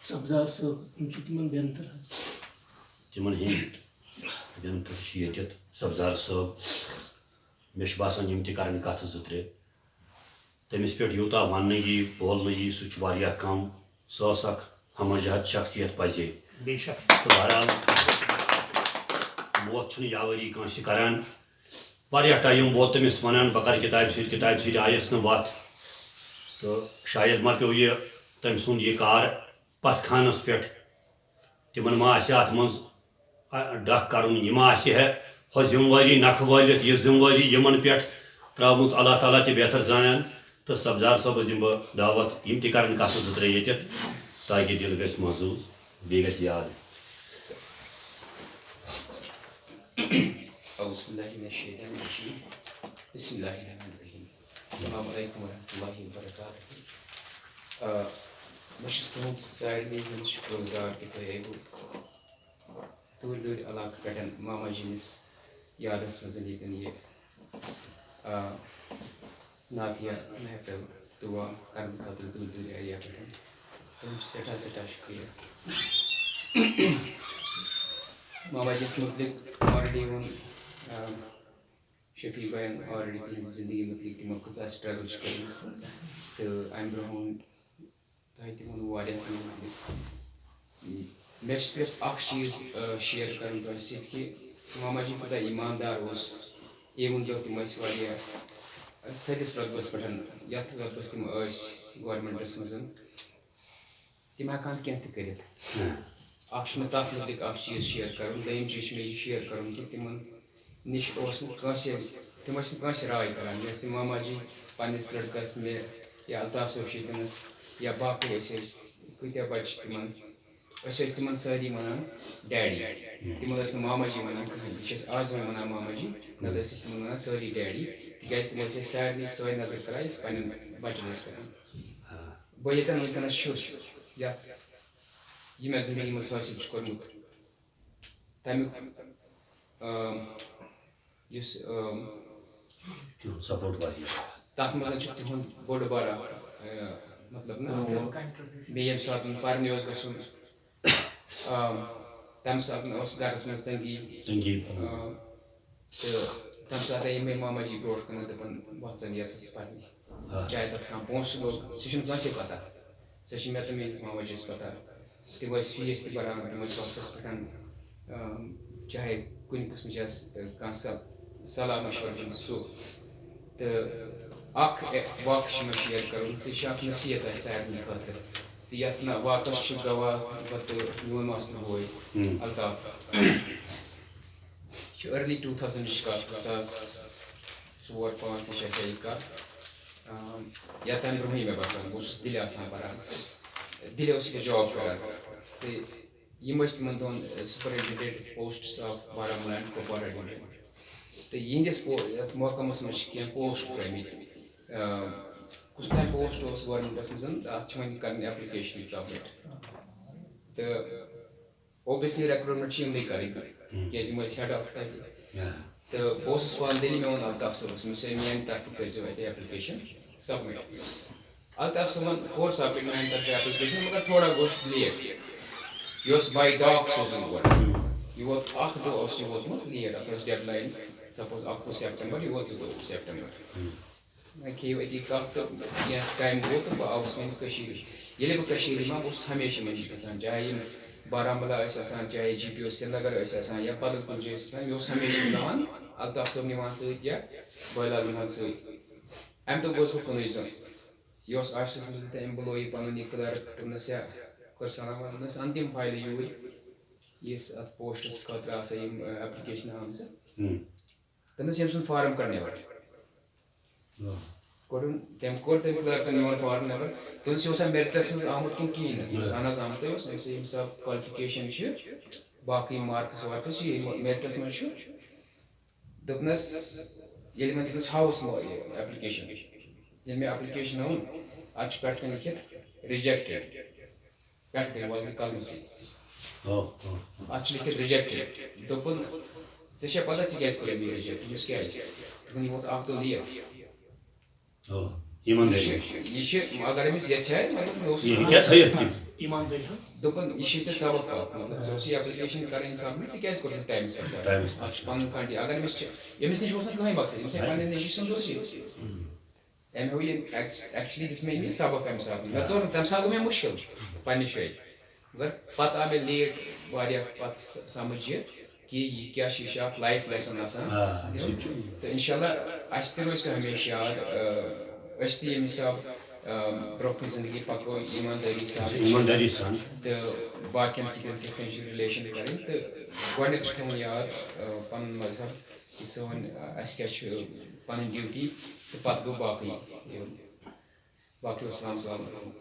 سبزار صٲب یِم چھِ تِمن بینتر حظ تِمن ہِنٛدۍ بینتر چھِ ییٚتٮ۪تھ سبزار صٲب مےٚ چھُ باسان یِم تہِ کرن کتھ زٕ ترٛےٚ تٔمِس پٮ۪ٹھ یوٗتاہ وننہٕ یی بولنہٕ یی سُہ چھُ واریاہ کم سُہ ٲس اکھ ہمہ جہت شخصیت پزے تہٕ بہرحال موت چھُنہٕ یاوٲری کٲنٛسہِ کران واریاہ ٹایم ووت تٔمِس ونان بہٕ کرٕ کتابہِ سۭتۍ آیس نہٕ وتھ تہٕ شاید ما پیوٚو یہِ تٔمۍ سُنٛد یہِ کار پسخانس پٮ۪ٹھ تِمن ما آسہِ اتھ منٛز ڈکھ کرُن یہِ ما آسہِ ہے ہۄ ذمہٕ وٲری نکھٕ وٲلِتھ یہِ ذمہٕ وٲری یِمن پٮ۪ٹھ ترٲومٕژ اللہ تعالیٰ تہِ بہتر زانان تہٕ سبزار صٲبس دِمہٕ بہٕ دعوت یِم تہِ کرن کتھٕ زٕ ترٛےٚ ییٚتٮ۪تھ تاکہِ دِل گژھِ محظوٗظ بیٚیہِ گژھِ یاد اعوذ باللہ من الشیطان الرجیم بسم اللہ الرحمن الرحیم السلام علیکم ورحمۃ اللہ وبرکاتہ بہٕ چھُس تُہُنٛد سارنٕے ہُنٛد شُکر گُزار کہِ تُہۍ آیوٕ دوٗرِ دوٗرِ علاقہٕ پٮ۪ٹھ ماما جِنِس یادس منٛز ییٚتٮ۪ن یہِ نعتیہ محفل دُعا کرنہٕ خٲطرٕ دوٗرِ دوٗرِ ایریا پٮ۪ٹھ تُہُنٛد چھُ سٮ۪ٹھاہ سٮ۪ٹھاہ شُکریہ ماما جِس مُتعلق آلریڈی ووٚن شفیع بھایَن آلریڈی تِہنٛزِ زندگی مُتعلق تِمو کۭژاہ سٹرگل چھِ کٔرمٕژ تہٕ امہِ برونٛہہ ووٚن تۄہہِ تہِ ووٚنوٕ واریاہ تِمو مُتعلق مےٚ چھِ صرف اکھ چیٖز شیر کرُن تۄہہِ سۭتۍ کہِ ماما جی کوٗتاہ ایٖماندار اوس اِوٕن دۄہ تِم ٲسۍ واریاہ تھٔدِس رۄتبس پٮ۪ٹھ یتھ رۄتبس تِم ٲسۍ گورمنٹس منٛز تِم ہٮ۪کہٕ ہن کینٛہہ تہِ کٔرِتھ اکھ چھُ مےٚ تتھ مُتعلق اکھ چیٖز شیر کرُن دوٚیِم چیٖز چھُ مےٚ یہِ شیر کرُن کہِ تِمن نِش اوس نہٕ کٲنٛسہِ تِم ٲسۍ نہٕ کٲنٛسہِ راے کران مےٚ ٲسۍ تِم ماما جی پننِس لڑکس مےٚ یا الطاف صٲب چھِ تٔمِس یا باقٕے أسۍ ٲسۍ کۭتیاہ بچہِ چھِ تِمن أسۍ ٲسۍ تِمن سٲری ونان ڈیڈی تِمن ٲسۍ نہٕ ماما جی ونان کٕہٕنۍ بہٕ چھُس آز وۄنۍ ونان ماما جی نتہٕ ٲسۍ أسۍ تِمن ونان سٲری ڈیڈی تِکیٛازِ تِم ٲسۍ أسۍ سارنٕے سۄے نظر کران یۄس پننٮ۪ن بچن ٲسۍ کران بہٕ ییٚتٮ۪ن وٕنکٮ۪نس چھُس یتھ یہِ مےٚ زندگی منٛز حٲصِل چھُ کوٚرمُت تمیُک یُس تتھ منٛز چھُ تِہُنٛد بوٚڑ بارٕ اکھ مطلب نہ بیٚیہِ ییٚمہِ ساتہٕ پرنہِ اوس گژھُن تمہِ ساتہٕ اوس گرس منٛز تنگی تہٕ تمہِ ساتہٕ آیہِ مےٚ ماما جی برونٛٹھ کُنتھ دپان وۄتھ سا نیرٕ سا ژٕ پرنہِ چاہے تتھ کانٛہہ پونٛسہٕ لوٚگ سُہ چھُنہٕ کٲنٛسے پتہ سۄ چھِ مےٚ تہٕ میٲنِس ماما جِیَس پتہ تِم ٲسۍ فیٖس تہِ بران تِم ٲسۍ وقتس پٮ۪ٹھ چاہے کُنہِ قٕسمٕچ آسہِ کانٛہہ صلح مشور دیُن سُہ تہٕ اکھ واقعہٕ چھُ مےٚ شیر کرُن تہٕ یہِ چھُ اکھ نصیحت اسہِ سارنٕے خٲطرٕ تہٕ یتھ واقعس چھُ گواہ بہٕ تہٕ میون ماسٹر بوے الطاف یہِ چھُ أرلی 2000 کتھ 2004-05 چھِ اسہِ یہِ کتھ یا تمہِ برونٛہٕے مےٚ باسان بہٕ اوسُس دِلہِ آسان پران دِلہِ اوسُس بہٕ جاب کران تہٕ یِم ٲسۍ تِمن دۄہن superintendent posts of Baramulla and Kupwara district تہٕ یِہنٛدِس یتھ محکمس منٛز چھِ کینٛہہ پوسٹ ترٛٲمٕتۍ کُس تام پوسٹ اوس گورمنٹس منٛز اتھ چھِ وۄنۍ کرٕنۍ ایپلِکیشن سبمِٹ تہٕ اوبویسلی ریکروٹمنٹ چھِ یِمنٕے کرٕنۍ کیٛازِ یِم ٲسۍ ہیڈ آف تتہِ تہٕ بہٕ اوسُس پانہٕ دِلہِ مےٚ ووٚن الطاف صٲبس مےٚ دوٚپ میانہِ طرفہٕ کٔرۍزیو اتہِ ایپلِکیشن سبمِٹ الطاف صٲبن کوٚر سبمِٹ میانہِ طرفہٕ ایپلِکیشن مگر تھوڑا گوٚو لیٹ یہِ اوس باے ڈاک سوزُن گۄڈٕ یہِ ووت اکھ دۄہ اوس یہِ ووتمُت لیٹ اتھ ٲس ڈیڈ لاین سپوز 21 سپٹمبر یہِ ووت 22 سپٹمبر وۄنۍ کھیٚیِو أتی کَتھ تہٕ کینٛہہ ٹایم گوٚو تہٕ بہٕ آوُس وۄنۍ کٔشیٖرِ ییٚلہِ بہٕ کٔشیٖرِ یِوان بہٕ اوسُس ہمیشہِ یِمن نِش گژھان چاہے یِم بارہمولہ ٲسۍ آسان چاہے جی پی او سرینگر ٲسۍ آسان یا بدل کُنہِ جایہِ ٲسۍ آسان مےٚ اوس ہمیشہِ نِوان الطاف صٲب نِوان سۭتۍ یا بٲلال نِوان سۭتۍ امہِ دۄہ گوٚوُس بہٕ کُنُے زوٚن یہِ اوس آفسَس منٛز تہٕ أمۍ بُلو یہِ پَنُن یہِ کٕلرک دوٚپنَس یا کوٚر سلام دوٚپنَس اَن تِم فایلہٕ یوٗرۍ یِژھ اَتھ پوسٹَس خٲطرٕ آسان یِم ایپلِکیشنہٕ آمژٕ دوٚپنَس ییٚمہِ سُنٛد فارم کَڑ نٮ۪بر کوٚڑُن تٔمۍ کوٚر تٔمۍ کٕلرکَن میون فارم نٮ۪بر دوٚپنَس یہِ اوسا میرٹَس منٛز آمُت کِنہٕ کِہیٖنۍ نہٕ دوٚپنَس اہن حظ آمُتٕے اوس أمِس ییٚمہِ حساب کالفِکیشَن چھِ باقٕے مارکٕس وارکٕس یہِ میرٹَس منٛز چھُ دوٚپنَس ییٚلہِ مےٚ دوٚپنَس ہاوُس ایپلِکیشن ییٚلہِ مےٚ ایپلِکیشن ہٲو اَتھ چھُ پٮ۪ٹھٕ کَنۍ لیکھِتھ رِجیکٹِڈ پٮ۪ٹھٕ کَنۍ وزنہِ قلمہٕ سۭتۍ اَتھ چھُ لیکھِتھ رِجیکٹِڈ دوٚپُن ژےٚ چھےٚ پتہ ژٕ کیٛازِ کوٚرُتھ یہِ رِجیکٹ یہِ چھُ کیٛازِ دوٚپُن یہِ ووت اکھ دۄہ لیٹ یہِ چھِ اگر أمِس یژھِ ہا مطلب مےٚ اوس ایمانداری ہاں دوپن یہ ژےٚ سبق کتھ مطلب ژےٚ اوسُے ایپلِکیشن کَرٕنۍ سبمِٹ تہٕ کیٛازِ کوٚرُتھ ٹایمَس پٮ۪ٹھ سبمِٹ اَتھ چھُ پَنُن کانٹہِ اگر أمِس چھِ أمِس نِش اوس نہٕ کٕہٕنۍ مقصد أمِس ہیٚکہِ پنٛنٮ۪ن نیٚچوۍ سُنٛد اوس یہِ أمۍ ہیوٚ یہِ ایکچُؤلی دِژ مےٚ أمۍ یہِ سبق اَمہِ ساتہٕ مےٚ توٚر نہٕ تَمہِ ساتہٕ گوٚو مےٚ مُشکل پنٛنہِ جایہِ مگر پَتہٕ آو مےٚ لیٹ واریاہ پَتہٕ سَمٕجھ یہِ کہ یہ کیا چھِ یہِ چھِ اکھ لایف لیسن آسان تہٕ اِنشاء اللہ اَسہِ تہِ روزِ سُہ ہمیشہِ یاد أسۍ تہِ ییٚمہِ حِساب برونٛہہ کُن زندگی پَکو ایٖماندٲری سان تہٕ باقیَن سۭتۍ کِتھ کٔنۍ چھِ رِلیشَن کَرٕنۍ تہٕ گۄڈنٮ۪تھ چھُ تھاوُن یاد پَنُن مذہب کہِ سٲنۍ اَسہِ کیٛاہ چھُ پَنٕنۍ ڈیوٗٹی تہٕ پَتہٕ گوٚو باقٕے باقٕے وَسلام السلام علیکُم